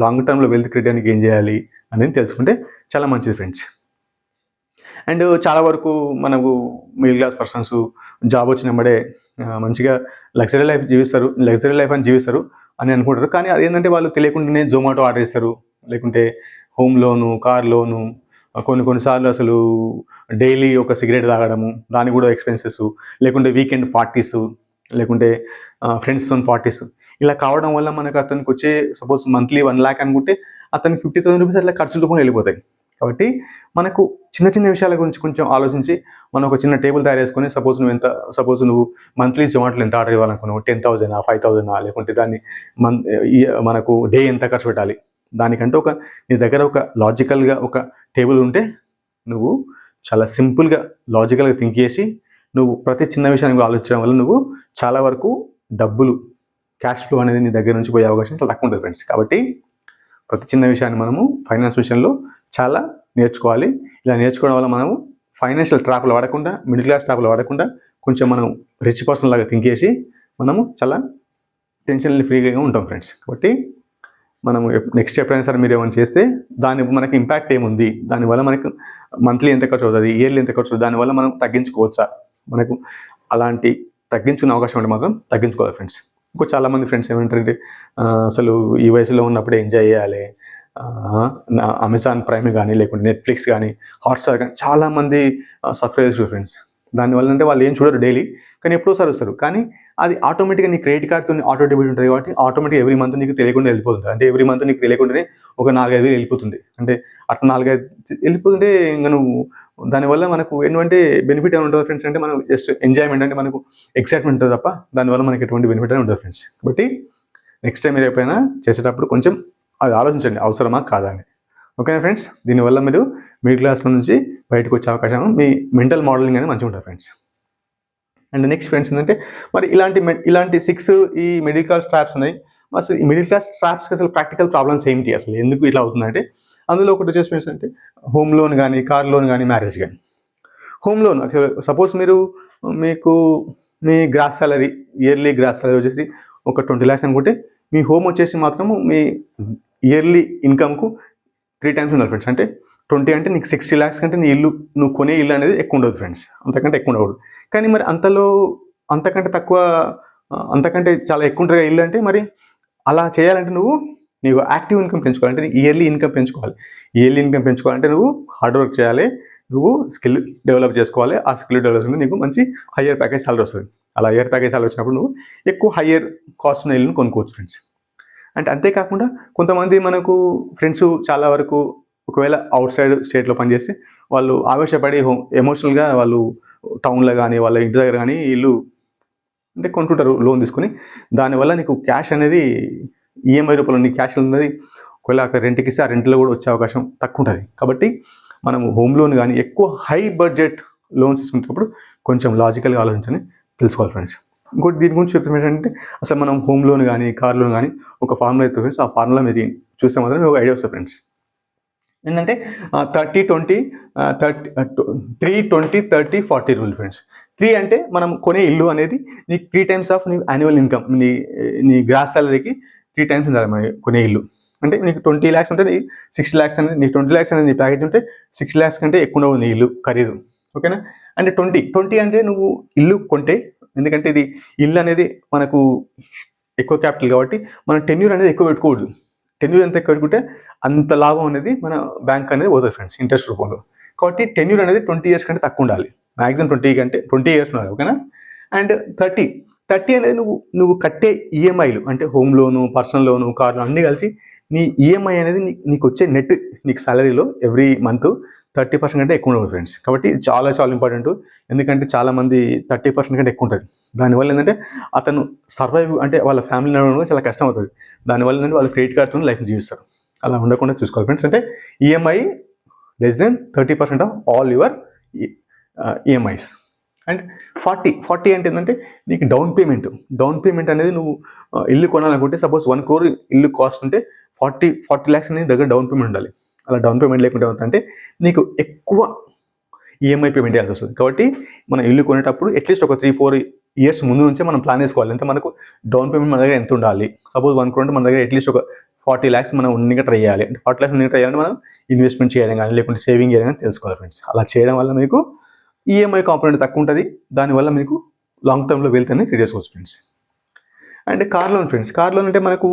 లాంగ్ టర్మ్లో వెల్త్ క్రియేట్ ఏం చేయాలి అనేది తెలుసుకుంటే చాలా మంచిది ఫ్రెండ్స్. అండ్ చాలా వరకు మనకు మిడిల్ క్లాస్ పర్సన్స్ జాబ్ వచ్చినప్పుడే మంచిగా లగ్జరీ లైఫ్ అని జీవిస్తారు అని అనుకుంటారు. కానీ అదేంటంటే వాళ్ళు తెలియకుండానే జొమాటో ఆర్డర్ చేస్తారు, లేకుంటే హోమ్ లోను, కార్ లోను, కొన్నిసార్లు అసలు డైలీ ఒక సిగరెట్ తాగడము, దానికి కూడా ఎక్స్పెన్సెస్, లేకుంటే వీకెండ్ పార్టీస్, లేకుంటే ఫ్రెండ్స్తో పార్టీస్, ఇలా కావడం వల్ల మనకు అతనికి వచ్చే సపోజ్ మంత్లీ 1 lakh అనుకుంటే అతనికి 50,000 రూపీస్ అట్లా ఖర్చులు కూడా వెళ్ళిపోతాయి. కాబట్టి మనకు చిన్న చిన్న విషయాల గురించి కొంచెం ఆలోచించి మనం ఒక చిన్న టేబుల్ తయారు చేసుకొని సపోజ్ నువ్వు మంత్లీ జొమాటోలో ఎంత ఆర్డర్ ఇవ్వాలనుకున్నావు, 10,000, 5,000, లేకుంటే దాన్ని మనకు డే ఎంత ఖర్చు పెట్టాలి, దానికంటే నీ దగ్గర ఒక లాజికల్గా ఒక టేబుల్ ఉంటే నువ్వు చాలా సింపుల్గా లాజికల్గా థింక్ చేసి నువ్వు ప్రతి చిన్న విషయాన్ని ఆలోచించడం వల్ల నువ్వు చాలా వరకు డబ్బులు క్యాష్ ఫ్లో అనేది నీ దగ్గర నుంచి పోయే అవకాశం చాలా తక్కువ ఉంటుంది ఫ్రెండ్స్. కాబట్టి ప్రతి చిన్న విషయాన్ని మనము ఫైనాన్స్ విషయంలో చాలా నేర్చుకోవాలి. ఇలా నేర్చుకోవడం వల్ల మనము ఫైనాన్షియల్ ట్రాప్లో వాడకుండా, మిడిల్ క్లాస్ ట్రాప్లో వాడకుండా కొంచెం మనం రిచ్ పర్సన్ లాగా థింక్ చేసి మనము చాలా టెన్షన్ ఫ్రీగా ఉంటాం ఫ్రెండ్స్. కాబట్టి మనము నెక్స్ట్ ఎప్పుడైనా సరే మీరు ఏమైనా చేస్తే దాని మనకి ఇంపాక్ట్ ఏముంది, దానివల్ల మనకు మంత్లీ ఎంత ఖర్చు అవుతుంది, ఇయర్లీ ఎంత ఖర్చు అవుతుంది, దానివల్ల మనం తగ్గించుకోవచ్చా, మనకు అలాంటి తగ్గించుకునే అవకాశం ఉంటే మాత్రం తగ్గించుకోవాలి ఫ్రెండ్స్. ఇంకో చాలామంది ఫ్రెండ్స్ ఏమంటారంటే అసలు ఈ వయసులో ఉన్నప్పుడే ఎంజాయ్ చేయాలి, అమెజాన్ ప్రైమ్ కానీ లేకుంటే నెట్ఫ్లిక్స్ కానీ హాట్స్టార్ కానీ చాలామంది సబ్స్క్రైబ్ చేస్తారు ఫ్రెండ్స్. దానివల్ల అంటే వాళ్ళు ఏం చూడరు డైలీ, కానీ ఎప్పుడోసారి వస్తారు. కానీ అది ఆటోమేటిక్గా నీ క్రెడిట్ కార్డ్తో ఆటో డెబిట్ ఉంటుంది కాబట్టి ఆటోమేటిక్గా ఎవ్రీ మంత్ నీకు తెలియకుండా వెళ్ళిపోతుంది. అంటే ఎవ్రీ మంత్ నీకు తెలియకుండానే ఒక 4-5 వేలు వెళ్ళిపోతుంది. అంటే అట్లా 4-5 వెళ్ళిపోతుంటే ఇంకా నువ్వు దానివల్ల మనకు ఏంటంటే బెనిఫిట్ ఏమైనా ఉంటుంది ఫ్రెండ్స్ అంటే మనం జస్ట్ ఎంజాయ్మెంట్, అంటే మనకు ఎక్సైట్మెంట్ ఉంటుంది తప్ప దానివల్ల మనకి ఎటువంటి బెనిఫిట్ అనేది ఉంటుంది ఫ్రెండ్స్. కాబట్టి నెక్స్ట్ టైం మీరు ఎప్పుడైనా చేసేటప్పుడు కొంచెం అది ఆలోచించండి, అవసరమా కాదా అని. ఓకేనా ఫ్రెండ్స్? దీనివల్ల మీరు మిడిల్ క్లాస్లో నుంచి బయటకు వచ్చే అవకాశం, మీ మెంటల్ మోడలింగ్ అనేది మంచిగా ఉంటుంది ఫ్రెండ్స్. అండ్ నెక్స్ట్ ఫ్రెండ్స్ ఏంటంటే మరి ఇలాంటి 6 ఈ మిడిల్ క్లాస్ ట్రాప్స్ ఉన్నాయి. అసలు ఈ మిడిల్ క్లాస్ ట్రాప్స్కి అసలు ప్రాక్టికల్ ప్రాబ్లమ్స్ ఏంటి, అసలు ఎందుకు ఇట్లా అవుతుందంటే అందులో ఒకటి వచ్చేసి ఫ్రెండ్స్ అంటే హోమ్ లోన్ కానీ, కార్ లోన్ కానీ, మ్యారేజ్ కానీ. హోమ్ లోన్ సపోజ్ మీకు మీ gross salary, yearly gross salary వచ్చేసి ఒక 20 lakhs అనుకుంటే మీ హోమ్ వచ్చేసి మాత్రము మీ ఇయర్లీ ఇన్కమ్కు 3 times ఉండాలి ఫ్రెండ్స్. అంటే 20 అంటే నీకు 60 lakhs కంటే నువ్వు కొనే ఇల్లు అనేది ఎక్కువ ఉండదు ఫ్రెండ్స్, అంతకంటే ఎక్కువ ఉండకూడదు. కానీ మరి అంతకంటే చాలా ఎక్కువ ఉంటుంది ఇల్లు అంటే మరి అలా చేయాలంటే నువ్వు నీకు యాక్టివ్ ఇన్కమ్ పెంచుకోవాలంటే ఇయర్లీ ఇన్కమ్ పెంచుకోవాలి. ఇయర్లీ ఇన్కమ్ పెంచుకోవాలంటే నువ్వు హార్డ్ వర్క్ చేయాలి, నువ్వు స్కిల్ డెవలప్ చేసుకోవాలి. ఆ స్కిల్ డెవలప్ నీకు మంచి హయ్యర్ ప్యాకేజ్ సాలరీ వస్తుంది. అలా హయ్యర్ ప్యాకేజ్ సాలరీ వచ్చినప్పుడు నువ్వు ఎక్కువ హయ్యర్ కాస్ట్ ఉన్న ఇల్లును కొనుక్కోవచ్చు ఫ్రెండ్స్. అంటే అంతేకాకుండా కొంతమంది మనకు ఫ్రెండ్స్ చాలా వరకు ఒకవేళ అవుట్ సైడ్ స్టేట్లో పనిచేస్తే వాళ్ళు ఆవేశపడి ఎమోషనల్గా వాళ్ళు టౌన్లో కానీ వాళ్ళ ఇంటి దగ్గర కానీ ఇల్లు అంటే కొంటుంటారు లోన్ తీసుకుని. దానివల్ల నీకు క్యాష్ అనేది ఈఎంఐ రూపంలో నీకు క్యాష్ ఉన్నది ఒకవేళ అక్కడ రెంట్కి ఇస్తే ఆ రెంట్లో కూడా వచ్చే అవకాశం తక్కువ ఉంటుంది. కాబట్టి మనము హోమ్ లోన్ కానీ ఎక్కువ హై బడ్జెట్ లోన్స్ తీసుకునేటప్పుడు కొంచెం లాజికల్గా ఆలోచించని తెలుసుకోవాలి ఫ్రెండ్స్. ఇంకోటి దీని గురించి చెప్తాం ఏంటంటే అసలు మనం హోమ్ లోన్ కానీ కార్ లోన్ కానీ ఒక ఫార్ములా అయితే ఫ్రెండ్స్, ఆ ఫార్ములా మీరు చూస్తే మాత్రం ఒక ఐడియా వస్తుంది ఫ్రెండ్స్. ఏంటంటే 30-20 3-20-30-40 రూల్ ఫ్రెండ్స్. 3 అంటే మనం కొనే ఇల్లు అనేది నీకు 3 times ఆఫ్ నీ యాన్యువల్ ఇన్కమ్, నీ గ్రాస్ సాలరీకి 3 times ఉండాలి మన కొనే ఇల్లు. అంటే నీకు 20 lakhs ఉంటే 60 lakhs అనేది, నీకు 20 lakhs అనేది నీ ప్యాకేజ్ ఉంటే 60 lakhs కంటే ఎక్కువ ఉంది ఇల్లు ఖరీదు. ఓకేనా? అంటే 20 అంటే నువ్వు ఇల్లు కొంటే, ఎందుకంటే ఇది ఇల్లు అనేది మనకు ఎక్కువ క్యాపిటల్ కాబట్టి మనం టెన్యూర్ అనేది ఎక్కువ పెట్టుకోవద్దు. టెన్యూర్ ఎంత ఎక్కువ పెట్టుకుంటే అంత లాభం అనేది మన బ్యాంక్ అనేది పోతుంది ఫ్రెండ్స్, ఇంట్రెస్ట్ రూపంలో. కాబట్టి టెన్యూర్ అనేది 20 years కంటే తక్కువ ఉండాలి. మ్యాక్సిమం 20 years ఉండాలి. ఓకేనా? అండ్ 30 అనేది నువ్వు కట్టే ఈఎంఐలు అంటే హోమ్ లోను, పర్సనల్ లోను, కార్ లోన్ అన్నీ కలిసి నీ ఈఎంఐ అనేది నీకు వచ్చే నెట్ నీకు సాలరీలో ఎవ్రీ మంత్ 30% కంటే ఎక్కువ ఉండదు ఫ్రెండ్స్. కాబట్టి చాలా చాలా ఇంపార్టెంట్. ఎందుకంటే చాలామంది 30% కంటే ఎక్కువ ఉంటుంది. దానివల్ల ఏంటంటే అతను సర్వైవ్ అంటే వాళ్ళ ఫ్యామిలీ నడవడం చాలా కష్టం అవుతుంది. దానివల్ల ఏంటంటే వాళ్ళు క్రెడిట్ కార్డ్తో లైఫ్ జీవిస్తారు. అలా ఉండకుండా చూసుకోవాలి ఫ్రెండ్స్. అంటే EMI less than 30% of all your EMIs. And 40 అంటే ఏంటంటే నీకు డౌన్ పేమెంట్ అనేది నువ్వు ఇల్లు కొనాలనుకుంటే సపోజ్ 1 crore ఇల్లు కాస్ట్ ఉంటే 40 lakhs అనేది దగ్గర డౌన్ పేమెంట్ ఉండాలి. అలా డౌన్ పేమెంట్ లేకుండా అంటే నీకు ఎక్కువ ఈఎంఐ పేమెంట్ చేయాల్సి వస్తుంది. కాబట్టి మనం ఇల్లు కొనేటప్పుడు అట్లీస్ట్ ఒక 3-4 years ముందు నుంచే మనం ప్లాన్ వేసుకోవాలి. అంటే మనకు డౌన్ పేమెంట్ మన దగ్గర ఎంత ఉండాలి. సపోజ్ 1 crore అంటే మన దగ్గర అట్లీస్ట్ ఒక 40 lakhs మనం ఉన్నగా ట్రై చేయాలి. అంటే 40 lakhs ఉన్నగా ట్రై చేయాలంటే మనం ఇన్వెస్ట్మెంట్ చేయడం కానీ లేకుంటే సేవింగ్ చేయడం కానీ తెలుసుకోవాలి ఫ్రెండ్స్. అలా చేయడం వల్ల మీకు ఈఎంఐ కాంపోనెంట్ తక్కువ ఉంటుంది. దానివల్ల మీకు లాంగ్ టర్మ్లో వెల్త్ అనేది క్రియేట్ చేసుకోవచ్చు friends. And car loan friends. Car loan అంటే మనకు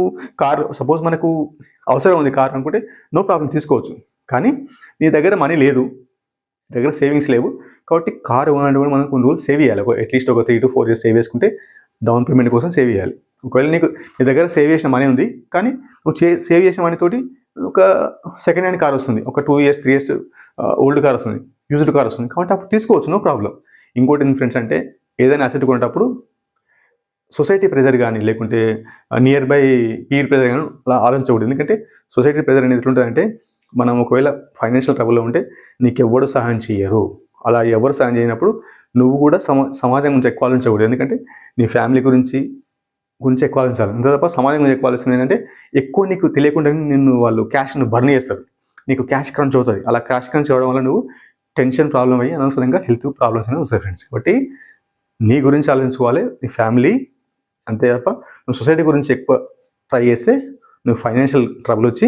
సపోజ్ మనకు అవసరం ఉంది కార్ అనుకుంటే నో ప్రాబ్లం తీసుకోవచ్చు. కానీ నీ దగ్గర మనీ లేదు, దగ్గర సేవింగ్స్ లేవు. కాబట్టి కార్ కొనాలంటే కూడా మనం కొన్ని రోజులు సేవ్ చేయాలి. అట్లీస్ట్ ఒక 3 to 4 years సేవ్ చేసుకుంటే డౌన్ పేమెంట్ కోసం సేవ్ చేయాలి. ఒకవేళ నీ దగ్గర సేవ్ చేసిన మనీ ఉంది కానీ నువ్వు సేవ్ చేసిన మనీ తోటి ఒక సెకండ్ హ్యాండ్ కార్ వస్తుంది, ఒక 2 years 3 years ఓల్డ్ కార్ వస్తుంది, యూజ్డ్ కార్ వస్తుంది. కాబట్టి అప్పుడు తీసుకోవచ్చు, నో ప్రాబ్లం. ఇంకోటి ఏంటి ఫ్రెండ్స్ అంటే ఏదైనా అసెట్ కొనేటప్పుడు సొసైటీ ప్రెజర్ కానీ లేకుంటే నియర్ బై పీర్ ప్రెజర్ కానీ అలా ఆలోచించకూడదు. ఎందుకంటే సొసైటీ ప్రెజర్ అనేది ఎట్లుంటుందంటే మనం ఒకవేళ ఫైనాన్షియల్ ట్రబుల్లో ఉంటే నీకు ఎవరు సహాయం చేయరు. అలా ఎవరు సహాయం చేయనప్పుడు నువ్వు కూడా సమాజం గురించి ఎక్కువ ఆలోచించకూడదు. ఎందుకంటే నీ ఫ్యామిలీ గురించి ఎక్కువ ఆలోచించాలి. అంతే తప్ప సమాజం గురించి ఎక్కువ ఆలోచన ఏంటంటే ఎక్కువ నీకు తెలియకుండా నిన్ను వాళ్ళు క్యాష్ను బర్న్ చేస్తారు. నీకు క్యాష్ క్రంచ్ అవుతుంది. అలా క్యాష్ క్రంచ్ అవ్వడం వల్ల నువ్వు టెన్షన్ ప్రాబ్లం అయ్యి అనవసరంగా హెల్త్ ప్రాబ్లమ్స్ అనేవి వస్తాయి ఫ్రెండ్స్. కాబట్టి నీ గురించి ఆలోచించుకోవాలి, నీ ఫ్యామిలీ. అంతే తప్ప నువ్వు సొసైటీ గురించి ఎక్కువ ట్రై చేస్తే నువ్వు ఫైనాన్షియల్ ట్రబుల్ వచ్చి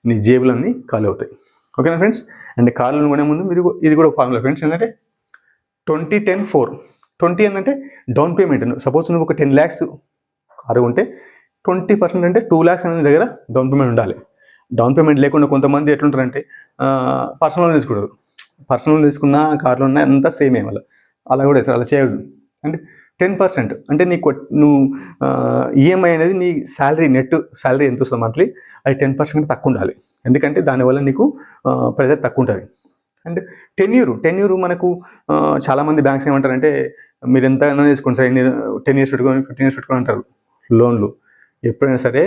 నీ జేబులన్నీ ఖాళీ అవుతాయి. ఓకేనా ఫ్రెండ్స్? అండ్ కార్లను కొనే ముందు మీరు ఇది కూడా ఫార్ములా ఫ్రెండ్స్. ఏంటంటే 20-10-4. 20 ఏంటంటే డౌన్ పేమెంట్. సపోజ్ నువ్వు ఒక 10 lakhs కారు ఉంటే 20% అంటే 2 lakhs అనేది దగ్గర డౌన్ పేమెంట్ ఉండాలి. డౌన్ పేమెంట్ లేకుండా కొంతమంది ఎట్లుంటారంటే పర్సనల్ లోన్ తీసుకుంటారు. పర్సనల్ లోన్ తీసుకున్న కార్లు ఉన్నాయి అంతా సేమే వాళ్ళు. అలా కూడా అలా చేయదు. అంటే 10% అంటే నువ్వు ఈఎంఐ అనేది నీ శాలరీ నెట్ శాలరీ ఎంత వస్తుంది మంత్లీ, అది 10% తక్కువ ఉండాలి. ఎందుకంటే దానివల్ల నీకు ప్రెజర్ తక్కువ ఉంటుంది. అండ్ టెన్యూర్ మనకు చాలామంది బ్యాంక్స్ ఏమంటారంటే మీరు ఎంతైనా తీసుకోండి సార్, 10 years పెట్టుకొని 15 years పెట్టుకొని అంటారు లోన్లు. ఎప్పుడైనా సరే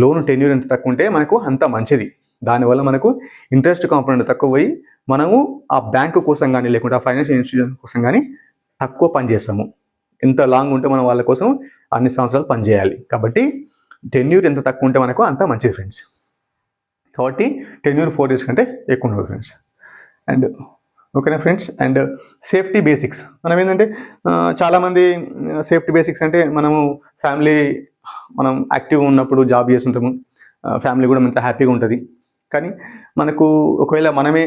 లోన్ టెన్యూర్ ఎంత తక్కువ ఉంటే మనకు అంత మంచిది. దానివల్ల మనకు ఇంట్రెస్ట్ కాంపోనెంట్ తక్కువ పోయి మనము ఆ బ్యాంకు కోసం కానీ లేకుంటే ఆ ఫైనాన్షియల్ ఇన్స్టిట్యూషన్ కోసం కానీ తక్కువ పని చేస్తాము. ఎంత లాంగ్ ఉంటే మనం వాళ్ళ కోసం అన్ని సంవత్సరాలు పనిచేయాలి. కాబట్టి టెన్యూర్ ఎంత తక్కువ ఉంటే మనకు అంత మంచిది ఫ్రెండ్స్. కాబట్టి టెన్యూర్ 4 years కంటే ఎక్కువ ఉండదు ఫ్రెండ్స్. అండ్ ఓకేనా ఫ్రెండ్స్? అండ్ సేఫ్టీ బేసిక్స్ మనం ఏంటంటే చాలామంది సేఫ్టీ బేసిక్స్ అంటే మనం యాక్టివ్గా ఉన్నప్పుడు జాబ్ చేస్తుంటాము, ఫ్యామిలీ కూడా అంత హ్యాపీగా ఉంటుంది. కానీ మనకు ఒకవేళ మనమే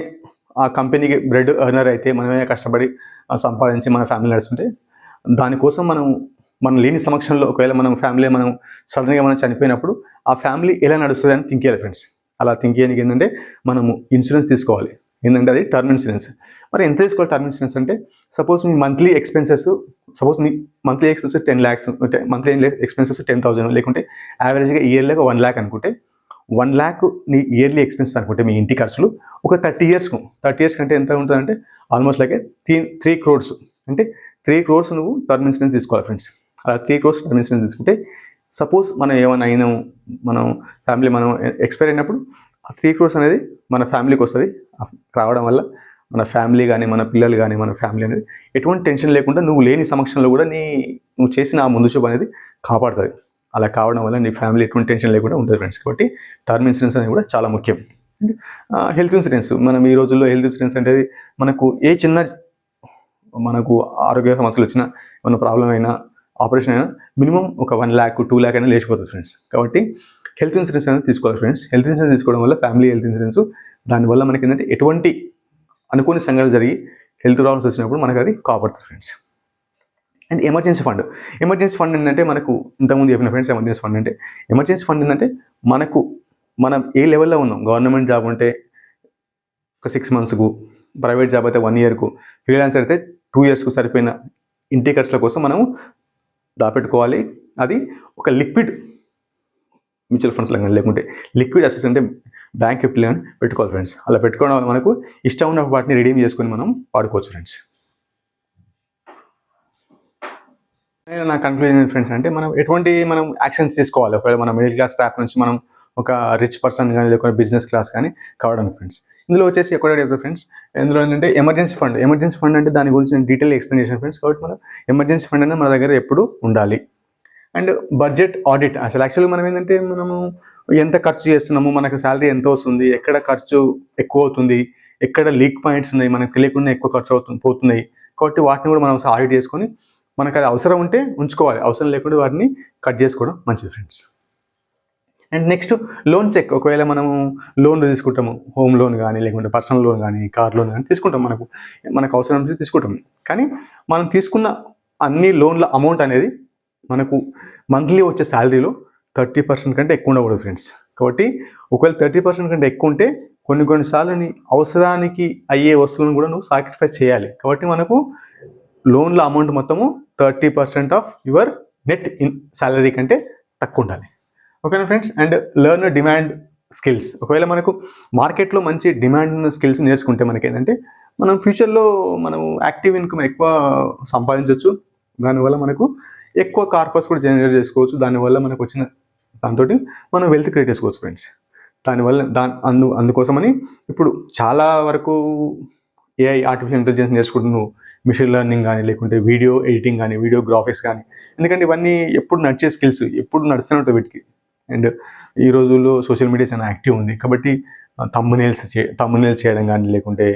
ఆ కంపెనీకి బ్రెడ్ ఎర్నర్ అయితే మనమే కష్టపడి సంపాదించి మన ఫ్యామిలీ నడుస్తుంటే దానికోసం మనం మనం లేని సమక్షంలో ఒకవేళ మనం ఫ్యామిలీ మనం సడన్గా మనం చనిపోయినప్పుడు ఆ ఫ్యామిలీ ఎలా నడుస్తుంది అని థింక్ చేయాలి ఫ్రెండ్స్. అలా థింక్ చేయడానికి ఏంటంటే మనము ఇన్సూరెన్స్ తీసుకోవాలి. ఏంటంటే అది టర్మ్ ఇన్సూరెన్స్. మరి ఎంత తీసుకోవాలి టర్మ్ ఇన్సూరెన్స్ అంటే, సపోజ్ మీ మంత్లీ ఎక్స్పెన్సెస్, సపోజ్ మీ మంత్లీ ఎక్స్పెన్సెస్ 10 lakhs అంటే మంత్లీ ఎక్స్పెన్సెస్ 10,000 లేకుంటే యావరేజ్గా ఇయర్లీగా 1 lakh అనుకుంటే, 1 lakh నీ ఇయర్లీ ఎక్స్పెన్సెస్ అనుకుంటే మీ ఇంటి ఖర్చులు ఒక 30 years కంటే ఎంత ఉంటుందంటే ఆల్మోస్ట్ లైక్ 3 crores అంటే 3 crores నువ్వు టర్మ్ ఇన్సూరెన్స్ తీసుకోవాలి ఫ్రెండ్స్. అలా 3 crores టర్మ్ ఇన్సూరెన్స్ తీసుకుంటే సపోజ్ మనం ఏమైనా అయినాము, మనం ఫ్యామిలీ మనం ఎక్స్పైర్ అయినప్పుడు ఆ 3 crores అనేది మన ఫ్యామిలీకి వస్తుంది. రావడం వల్ల మన ఫ్యామిలీ కానీ, మన పిల్లలు కానీ, మన ఫ్యామిలీ అనేది ఎటువంటి టెన్షన్ లేకుండా నువ్వు లేని సమక్షంలో కూడా నువ్వు చేసిన ఆ ముందు చూపు అనేది కాపాడుతుంది. అలా కావడం వల్ల నీ ఫ్యామిలీ ఎటువంటి టెన్షన్ లేకుండా ఉంటుంది ఫ్రెండ్స్. కాబట్టి టర్మ్ ఇన్సూరెన్స్ అనేది కూడా చాలా ముఖ్యం. హెల్త్ ఇన్సూరెన్స్, మనం ఈ రోజుల్లో హెల్త్ ఇన్సూరెన్స్ అనేది మనకు ఏ చిన్న మనకు ఆరోగ్య సమస్యలు వచ్చినా, ఏమైనా ప్రాబ్లం అయినా, ఆపరేషన్ అయినా మినిమం ఒక 1 lakh 2 lakh అయినా లేచిపోతుంది ఫ్రెండ్స్. కాబట్టి హెల్త్ ఇన్సూరెన్స్ అనేది తీసుకోవాలి ఫ్రెండ్స్. హెల్త్ ఇన్సూరెన్స్ తీసుకోవడం వల్ల ఫ్యామిలీ హెల్త్ ఇన్సూరెన్స్, దానివల్ల మనకి ఏంటంటే ఎటువంటి అనుకోని సంఘటనలు జరిగి హెల్త్ ప్రాబ్లమ్స్ వచ్చినప్పుడు మనకు అది కాపాడుతుంది ఫ్రెండ్స్. అండ్ ఎమర్జెన్సీ ఫండ్ ఏంటంటే మనకు ఇంతకుముందు చెప్పిన ఫ్రెండ్స్, ఎమర్జెన్సీ ఫండ్ ఏంటంటే మనం ఏ లెవెల్లో ఉన్నాం, గవర్నమెంట్ జాబ్ ఉంటే ఒక 6 monthsకు, ప్రైవేట్ జాబ్ అయితే 1 yearకు, ఫ్రీలాన్సర్ అయితే 2 yearsకు సరిపోయిన ఇంటి ఖర్చుల కోసం మనము దాపెట్టుకోవాలి. అది ఒక లిక్విడ్ మ్యూచువల్ ఫండ్స్ లాగా, లేకుంటే లిక్విడ్ అసెట్స్ అంటే బ్యాంక్ ఎఫ్డీ అని పెట్టుకోవాలి ఫ్రెండ్స్. అలా పెట్టుకోవడం వల్ల మనకు ఇష్టం ఉన్న వాటిని రిడీమ్ చేసుకొని మనం వాడుకోవచ్చు ఫ్రెండ్స్. నా కన్క్లూజన్ ఫ్రెండ్స్ అంటే, మనం యాక్షన్స్ తీసుకోవాలి ఒకవేళ మన మిడిల్ క్లాస్ ట్రాప్ నుంచి మనం ఒక రిచ్ పర్సన్ కానీ, లేకపోతే బిజినెస్ క్లాస్ కానీ కావడానికి ఫ్రెండ్స్. ఇందులో వచ్చేసి ఎక్కడ చెప్తారు ఫ్రెండ్స్, ఇందులో ఏంటంటే ఎమర్జెన్సీ ఫండ్ అంటే దాని గురించి నేను డీటెయిల్ ఎక్స్ప్లెయిన్ చేశాను ఫ్రెండ్స్. కాబట్టి మనం ఎమర్జెన్సీ ఫండ్ అనేది మన దగ్గర ఎప్పుడు ఉండాలి. అండ్ బడ్జెట్ ఆడిట్, అసలు యాక్చువల్గా మనం ఏంటంటే మనము ఎంత ఖర్చు చేస్తున్నాము, మనకు శాలరీ ఎంత వస్తుంది, ఎక్కడ ఖర్చు ఎక్కువ అవుతుంది, ఎక్కడ లీక్ పాయింట్స్ ఉన్నాయి, మనకు తెలియకుండా ఎక్కువ ఖర్చు పోతున్నాయి. కాబట్టి వాటిని కూడా మనం ఆడిట్ చేసుకొని మనకు అది అవసరం ఉంటే ఉంచుకోవాలి, అవసరం లేకుండా వాటిని కట్ చేసుకోవడం మంచిది friends. And next loan check, ఒకవేళ మనము లోన్లు తీసుకుంటాము, హోమ్ లోన్ కానీ, లేకుంటే పర్సనల్ లోన్ కానీ, కార్ లోన్ కానీ తీసుకుంటాం, మనకు అవసరం ఉంటే తీసుకుంటాం. కానీ మనం తీసుకున్న అన్ని లోన్ల అమౌంట్ అనేది మనకు మంత్లీ వచ్చే శాలరీలో 30% కంటే ఎక్కువ ఉండకూడదు ఫ్రెండ్స్. కాబట్టి ఒకవేళ 30% కంటే ఎక్కువ ఉంటే కొన్నిసార్లు నీ అవసరానికి అయ్యే వస్తువులను కూడా నువ్వు సాక్రిఫైస్ చేయాలి. కాబట్టి మనకు లోన్ల అమౌంట్ మొత్తము 30% ఆఫ్ యువర్ నెట్ శాలరీ కంటే తక్కువ ఉండాలి. ఓకేనా friends. And learn demand skills, ఒకవేళ మనకు మార్కెట్లో మంచి డిమాండ్ ఉన్న స్కిల్స్ నేర్చుకుంటే మనకి ఏంటంటే మనం ఫ్యూచర్లో మనం యాక్టివ్ ఇన్కమ్ ఎక్కువ సంపాదించవచ్చు. దానివల్ల మనకు ఎక్కువ కార్పస్ కూడా జనరేట్ చేసుకోవచ్చు. దానివల్ల మనకు వచ్చిన దాంతో మనం వెల్త్ క్రియేట్ చేసుకోవచ్చు ఫ్రెండ్స్. దానివల్ల అందుకోసమని ఇప్పుడు చాలా వరకు ఏఐ, ఆర్టిఫిషియల్ ఇంటెలిజెన్స్ నేర్చుకుంటున్నావు, మిషన్ లెర్నింగ్ కానీ, లేకుంటే వీడియో ఎడిటింగ్ కానీ, వీడియో గ్రాఫిక్స్ కానీ. ఎందుకంటే ఇవన్నీ ఎప్పుడు నడిచే స్కిల్స్, ఎప్పుడు నడుస్తూనే ఉంటాయి వీటికి. అండ్ ఈ రోజుల్లో సోషల్ మీడియా చాలా యాక్టివ్ ఉంది. కాబట్టి తమ్మునేల్స్ చేయడం కానీ, లేకుంటే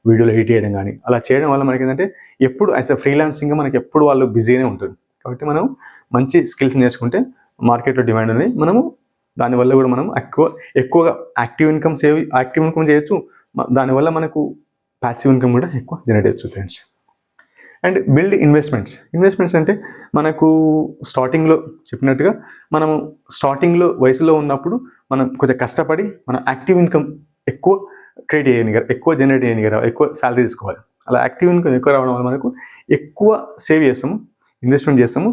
వీడియోలు ఎడిట్ చేయడం కానీ, అలా చేయడం వల్ల మనకి ఏంటంటే ఎప్పుడు యాజ్ అ ఫ్రీలాన్సింగ్గా మనకి ఎప్పుడు వాళ్ళు బిజీగానే ఉంటుంది. కాబట్టి మనం మంచి స్కిల్స్ నేర్చుకుంటే మార్కెట్లో డిమాండ్ ఉంది. మనము దానివల్ల కూడా మనం ఎక్కువగా యాక్టివ్ ఇన్కమ్ చేయొచ్చు. దానివల్ల మనకు ప్యాసివ్ ఇన్కమ్ కూడా ఎక్కువ జనరేట్ చేయొచ్చు ఫ్రెండ్స్. అండ్ బిల్డ్ ఇన్వెస్ట్మెంట్స్ అంటే మనకు స్టార్టింగ్లో చెప్పినట్టుగా మనము స్టార్టింగ్లో వయసులో ఉన్నప్పుడు మనం కొంచెం కష్టపడి మన యాక్టివ్ ఇన్కమ్ ఎక్కువ ఎక్కువ జనరేట్ చేయగలగాలి, ఎక్కువ శాలరీ తీసుకోవాలి. అలా యాక్టివ్ ఇన్కమ్ ఎక్కువ రావడం వల్ల మనకు ఎక్కువ సేవ్ చేస్తాము, ఇన్వెస్ట్మెంట్ చేస్తాము.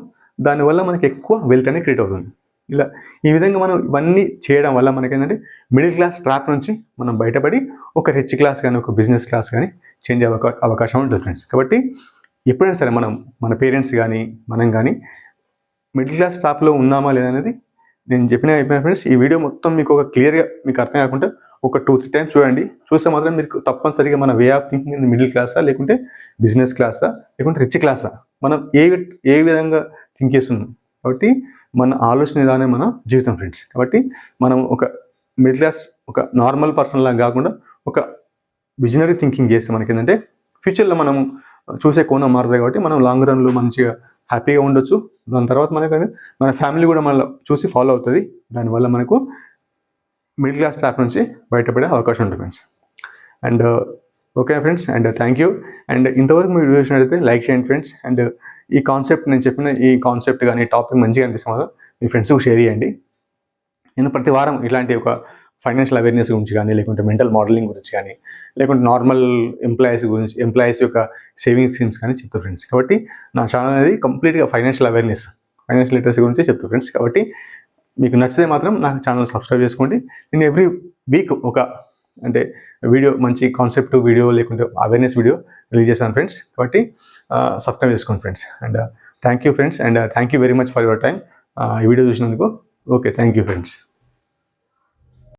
దానివల్ల మనకి ఎక్కువ వెల్త్ అనేది క్రియేట్ అవుతుంది. ఈ విధంగా మనం ఇవన్నీ చేయడం వల్ల మనకి ఏంటంటే మిడిల్ క్లాస్ ట్రాప్ నుంచి మనం బయటపడి ఒక రిచ్ క్లాస్ కానీ, ఒక బిజినెస్ క్లాస్ కానీ చేంజ్ అయ్యే అవకాశం ఉంటుంది ఫ్రెండ్స్. కాబట్టి ఎప్పుడైనా సరే మన పేరెంట్స్ కానీ, మనం కానీ మిడిల్ క్లాస్ ట్రాప్లో ఉన్నామా లేదనేది నేను చెప్పిన ఫ్రెండ్స్. ఈ వీడియో మొత్తం మీకు ఒక క్లియర్గా మీకు అర్థం కాకుండా ఒక 2-3 times చూడండి. చూస్తే మాత్రం మీకు తప్పనిసరిగా మన వే ఆఫ్ థింకింగ్ మిడిల్ క్లాసా, లేకుంటే బిజినెస్ క్లాసా, లేకుంటే రిచ్ క్లాసా, మనం ఏ విధంగా థింక్ చేస్తున్నాం. కాబట్టి మన ఆలోచన విధానం మన జీవితం ఫ్రెండ్స్. కాబట్టి మనం ఒక మిడిల్ క్లాస్, ఒక నార్మల్ పర్సన్ లాగా కాకుండా ఒక విజనరీ థింకింగ్ చేస్తే మనకి ఏంటంటే ఫ్యూచర్లో మనము చూసే కోణం మారుతుంది. కాబట్టి మనం లాంగ్ రన్లో మంచిగా హ్యాపీగా ఉండొచ్చు. దాని తర్వాత మన ఫ్యామిలీ కూడా మన చూసి ఫాలో అవుతుంది. దానివల్ల మనకు మిడిల్ క్లాస్ ట్రాప్ నుంచి బయటపడే అవకాశం ఉంటుంది friends. And okay friends, and thank you. And ఇంతవరకు మీరు వీడియో చూసినట్లయితే లైక్ చేయండి ఫ్రెండ్స్. అండ్ ఈ కాన్సెప్ట్ నేను చెప్పిన ఈ కాన్సెప్ట్ కానీ టాపిక్ మంచిగా అనిపిస్తే మాత్రం మీ ఫ్రెండ్స్కి షేర్ చేయండి. నేను ప్రతి వారం ఇలాంటి ఒక ఫైనాన్షియల్ అవేర్నెస్ గురించి కానీ, లేకుంటే మెంటల్ మోడలింగ్ గురించి కానీ, లేకుంటే నార్మల్ ఎంప్లాయీస్ యొక్క సేవింగ్ స్కీమ్స్ కానీ చెప్తాను ఫ్రెండ్స్. కాబట్టి నా ఛానల్ అనేది కంప్లీట్గా ఫైనాన్షియల్ లిటరసీ గురించి చెప్తాను ఫ్రెండ్స్. కాబట్టి మీకు నచ్చితే మాత్రం నా ఛానల్ సబ్స్క్రైబ్ చేసుకోండి. నేను ఎవ్రీ వీక్ ఒక అంటే వీడియో మంచి కాన్సెప్ట్ వీడియో లేకుంటే అవేర్నెస్ వీడియో రిలీజ్ చేస్తాను ఫ్రెండ్స్. కాబట్టి సబ్స్క్రైబ్ చేసుకోండి friends. And thank you friends, and thank you very much for your time. ఈ వీడియో చూసినందుకు. Okay, thank you friends.